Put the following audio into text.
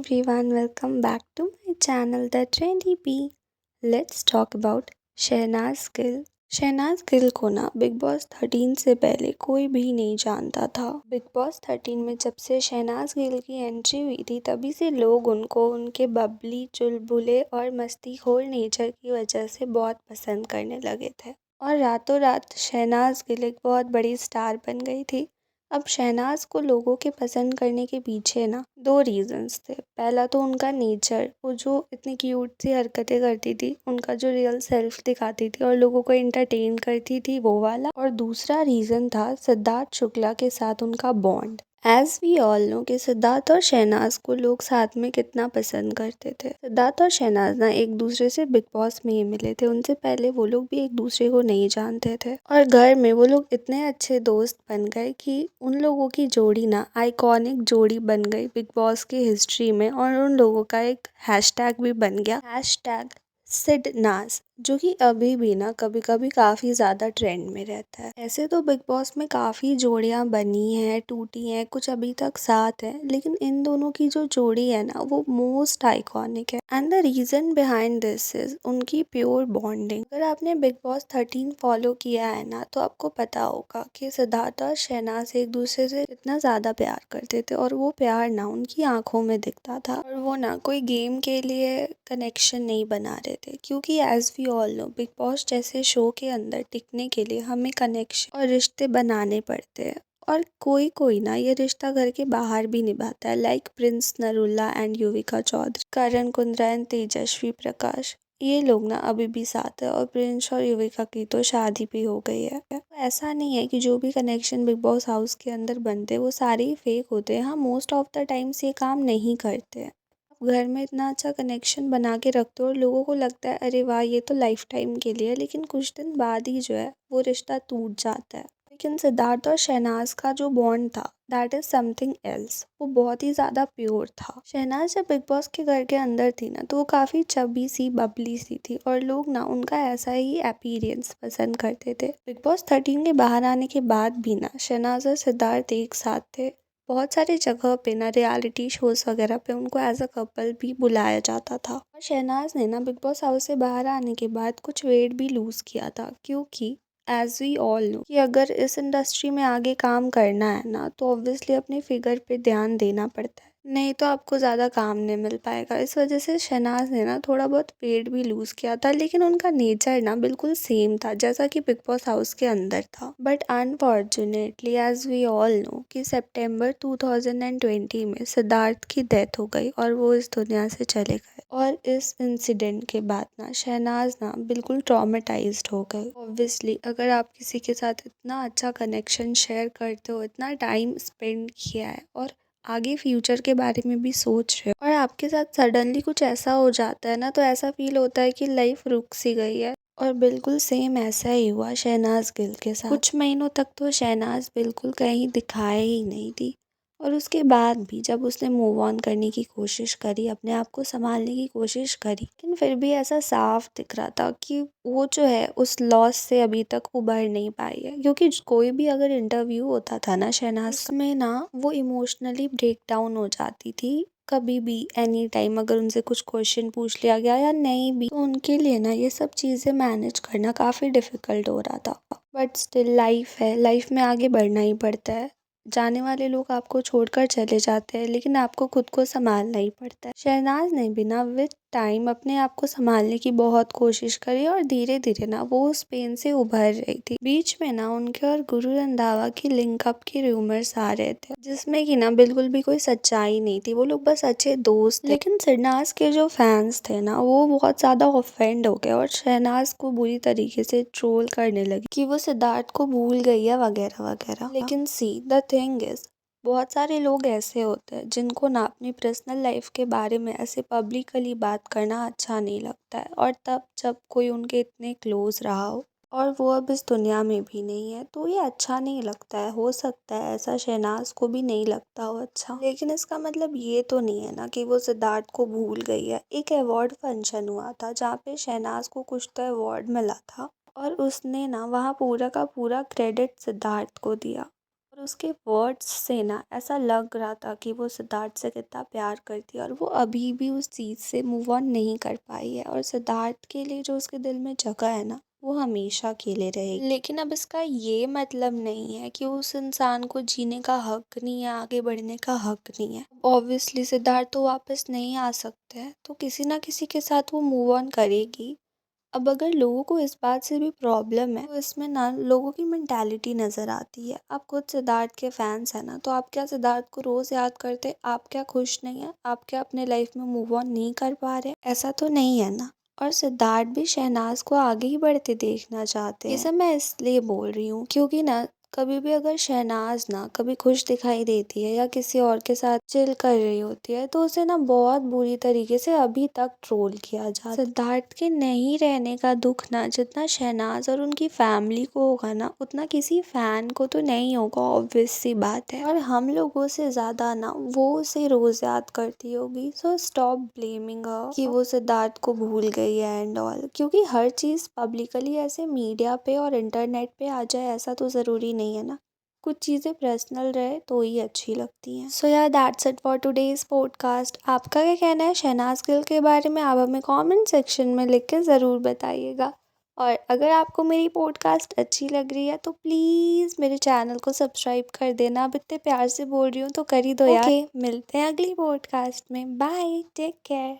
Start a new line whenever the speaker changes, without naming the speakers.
everyone, welcome back to my channel The Trendy Bee. Let's talk about Shehnaaz Gill. Shehnaaz Gill को ना big boss 13 से पहले कोई भी नहीं जानता था। बिग बॉस 13 में जब से शहनाज गिल की एंट्री हुई थी तभी से लोग उनको उनके बबली, चुलबुले और मस्तीखोर नेचर की वजह से बहुत पसंद करने लगे थे और रातों रात शहनाज गिल एक बहुत बड़ी स्टार बन गई थी। अब शहनाज को लोगों के पसंद करने के पीछे ना दो रीजंस थे। पहला तो उनका नेचर, वो जो इतनी क्यूट सी हरकतें करती थी, उनका जो रियल सेल्फ दिखाती थी और लोगों को एंटरटेन करती थी, वो वाला। और दूसरा रीजन था सिद्धार्थ शुक्ला के साथ उनका bond. As we all know कि सिद्धार्थ और शहनाज को लोग साथ में कितना पसंद करते थे। सिद्धार्थ और शहनाज ना एक दूसरे से बिग बॉस में ही मिले थे, उनसे पहले वो लोग भी एक दूसरे को नहीं जानते थे और घर में वो लोग इतने अच्छे दोस्त बन गए कि उन लोगों की जोड़ी ना आइकॉनिक जोड़ी बन गई बिग बॉस की हिस्ट्री में। और उन लोगों का एक हैशटैग भी बन गया, हैशटैग सिडनाज, जो कि अभी भी ना कभी कभी काफी ज्यादा ट्रेंड में रहता है। ऐसे तो बिग बॉस में काफी जोड़ियां बनी हैं, टूटी हैं, कुछ अभी तक साथ हैं, लेकिन इन दोनों की जो जोड़ी है ना वो मोस्ट आइकॉनिक है। And the reason behind this is उनकी प्योर बॉन्डिंग। अगर आपने बिग बॉस 13 फॉलो किया है ना तो आपको पता होगा कि सिद्धार्थ और शहनाज एक दूसरे से इतना ज्यादा प्यार करते थे और वो प्यार ना उनकी आंखों में दिखता था और वो ना कोई गेम के लिए कनेक्शन नहीं बना रहे थे, क्योंकि as we all know Bigg Boss जैसे शो के अंदर टिकने के लिए हमें कनेक्शन और रिश्ते बनाने पड़ते हैं और कोई कोई ना ये रिश्ता घर के बाहर भी निभाता है, like Prince Narula and Yuvika Chaudhary, Karan Kundra and Tejasswi Prakash. ये लोग ना अभी भी साथ है और प्रिंस और युविका की तो शादी भी हो गई है। तो ऐसा नहीं है कि जो भी कनेक्शन बिग बॉस हाउस के अंदर बनते हैं वो सारे ही फेक होते हैं। हाँ, मोस्ट ऑफ द टाइम्स ये काम नहीं करते हैं। घर में इतना अच्छा कनेक्शन बना के रखते हो और लोगों को लगता है अरे वाह ये तो लाइफ टाइम के लिए, लेकिन कुछ दिन बाद ही जो है वो रिश्ता टूट जाता है। लेकिन सिद्धार्थ और शहनाज का जो बॉन्ड था दैट इज समथिंग एल्स, वो बहुत ही ज्यादा प्योर था। शहनाज जब बिग बॉस के घर के अंदर थी ना तो वो काफी चबी सी, बबली सी थी और लोग ना उनका ऐसा ही अपीयरेंस पसंद करते थे। बिग बॉस 13 के बाहर आने के बाद भी ना शहनाज और सिद्धार्थ एक साथ थे। बहुत सारी जगह पे ना रियलिटी शोज वगैरह पे उनको एज अ कपल भी बुलाया जाता था। और शहनाज ने ना बिग बॉस हाउस से बाहर आने के बाद कुछ वेट भी लूज किया था, क्योंकि एज वी ऑल नो कि अगर इस इंडस्ट्री में आगे काम करना है ना तो ऑब्वियसली अपने फिगर पे ध्यान देना पड़ता है, नहीं तो आपको ज़्यादा काम नहीं मिल पाएगा। इस वजह से शहनाज ने ना थोड़ा बहुत वेट भी लूज किया था, लेकिन उनका नेचर ना बिल्कुल सेम था जैसा कि बिग बॉस हाउस के अंदर था। But unfortunately as we all know कि सितंबर 2020 में सिद्धार्थ की डेथ हो गई और वो इस दुनिया से चले गए। और इस इंसिडेंट के बाद ना शहनाज ना बिल्कुल ट्रॉमेटाइज्ड हो गई। ऑब्वियसली अगर आप किसी के साथ इतना अच्छा कनेक्शन शेयर करते हो, इतना टाइम स्पेंड किया है और आगे फ्यूचर के बारे में भी सोच रहे हो और आपके साथ सडनली कुछ ऐसा हो जाता है ना तो ऐसा फील होता है कि लाइफ रुक सी गई है। और बिल्कुल सेम ऐसा ही हुआ शहनाज गिल के साथ। कुछ महीनों तक तो शहनाज बिल्कुल कहीं दिखाई ही नहीं दी और उसके बाद भी जब उसने मूव ऑन करने की कोशिश करी, अपने आप को संभालने की कोशिश करी, लेकिन फिर भी ऐसा साफ दिख रहा था कि वो जो है उस लॉस से अभी तक उभर नहीं पाई है। क्योंकि कोई भी अगर इंटरव्यू होता था ना शहनाज में ना वो इमोशनली ब्रेक डाउन हो जाती थी। कभी भी एनी टाइम अगर उनसे कुछ क्वेश्चन पूछ लिया गया या नहीं भी तो उनके लिए ना ये सब चीज़ें मैनेज करना काफ़ी डिफिकल्ट हो रहा था। बट स्टिल लाइफ है, लाइफ में आगे बढ़ना ही पड़ता है। जाने वाले लोग आपको छोड़कर चले जाते हैं, लेकिन आपको खुद को संभालना ही पड़ता है। शहनाज ने भी ना विद टाइम अपने आप को संभालने की बहुत कोशिश करी और धीरे धीरे ना वो उस पेन से उभर रही थी। बीच में ना उनके और गुरु रंधावा की लिंकअप के रूमर्स आ रहे थे, जिसमें कि ना बिल्कुल भी कोई सच्चाई नहीं थी, वो लोग बस अच्छे दोस्त थे। लेकिन शहनाज के जो फैंस थे ना वो बहुत ज्यादा ऑफेंड हो गए और शहनाज को बुरी तरीके से ट्रोल करने लगे कि वो सिद्धार्थ को भूल गई है वगैरह वगैरह। लेकिन सी द थिंग इज बहुत सारे लोग ऐसे होते हैं जिनको ना अपनी पर्सनल लाइफ के बारे में ऐसे पब्लिकली बात करना अच्छा नहीं लगता है, और तब जब कोई उनके इतने क्लोज रहा हो और वो अब इस दुनिया में भी नहीं है तो ये अच्छा नहीं लगता है। हो सकता है ऐसा शहनाज को भी नहीं लगता हो अच्छा, लेकिन इसका मतलब ये तो नहीं है ना कि वो सिद्धार्थ को भूल गई है। एक अवार्ड फंक्शन हुआ था जहाँ पे शहनाज को कुछ तो अवार्ड मिला था और उसने ना वहाँ पूरा का पूरा क्रेडिट सिद्धार्थ को दिया और उसके वर्ड्स से ना ऐसा लग रहा था कि वो सिद्धार्थ से कितना प्यार करती है और वो अभी भी उस चीज़ से मूव ऑन नहीं कर पाई है और सिद्धार्थ के लिए जो उसके दिल में जगह है ना वो हमेशा के लिए रहेगी। लेकिन अब इसका ये मतलब नहीं है कि उस इंसान को जीने का हक नहीं है, आगे बढ़ने का हक नहीं है। ऑब्वियसली सिद्धार्थ तो वापस नहीं आ सकते हैं, तो किसी ना किसी के साथ वो मूव ऑन करेगी। अब अगर लोगों को इस बात से भी प्रॉब्लम है तो इसमें ना लोगों की मेंटालिटी नज़र आती है। आप खुद सिद्धार्थ के फैंस हैं ना, तो आप क्या सिद्धार्थ को रोज़ याद करते? आप क्या खुश नहीं है? आप क्या अपने लाइफ में मूव ऑन नहीं कर पा रहे? ऐसा तो नहीं है ना। और सिद्धार्थ भी शहनाज को आगे ही बढ़ते देखना चाहते हैं। ये सब मैं इसलिए बोल रही हूँ क्योंकि ना कभी भी अगर शहनाज ना कभी खुश दिखाई देती है या किसी और के साथ चिल कर रही होती है तो उसे ना बहुत बुरी तरीके से अभी तक ट्रोल किया जाता है। सिद्धार्थ के नहीं रहने का दुख ना जितना शहनाज और उनकी फैमिली को होगा ना उतना किसी फैन को तो नहीं होगा, ऑब्वियस सी बात है। और हम लोगों से ज्यादा ना वो उसे रोज याद करती होगी। सो स्टॉप ब्लेमिंग हर कि वो सिद्धार्थ को भूल गई है एंड ऑल, क्योंकि हर चीज पब्लिकली ऐसे मीडिया पे और इंटरनेट पे आ जाए ऐसा तो जरूरी नहीं है ना। कुछ चीज़ें पर्सनल रहे तो ही अच्छी लगती हैं। सो यार that's it for today's podcast. आपका क्या कहना है शहनाज गिल के बारे में? आप हमें कमेंट सेक्शन में लिख के ज़रूर बताइएगा। और अगर आपको मेरी पॉडकास्ट अच्छी लग रही है तो प्लीज़ मेरे चैनल को सब्सक्राइब कर देना। अब इतने प्यार से बोल रही हूँ तो कर ही दो यार। ओके, मिलते हैं अगली पॉडकास्ट में। Bye, take care.